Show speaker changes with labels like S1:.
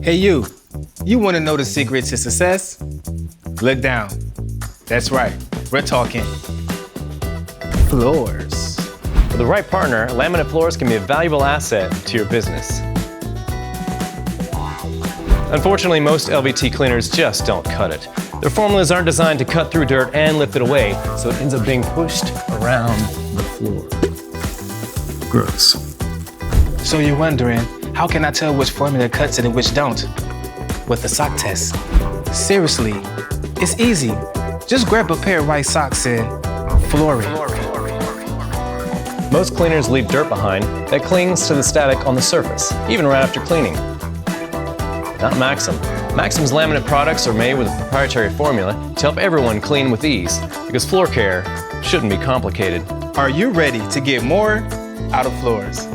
S1: Hey you want to know the secret to success? Look down. That's right, we're talking floors.
S2: With the right partner, laminate floors can be a valuable asset to your business. Unfortunately, most LVT cleaners just don't cut it. Their formulas aren't designed to cut through dirt and lift it away, so it ends up being pushed around the floor.
S1: Gross. So you're wondering, how can I tell which formula cuts it and which don't? With the sock test. Seriously, it's easy. Just grab a pair of white socks and floor it.
S2: Most cleaners leave dirt behind that clings to the static on the surface, even right after cleaning. Not Maxim. Maxim's laminate products are made with a proprietary formula to help everyone clean with ease, because floor care shouldn't be complicated.
S1: Are you ready to get more out of floors?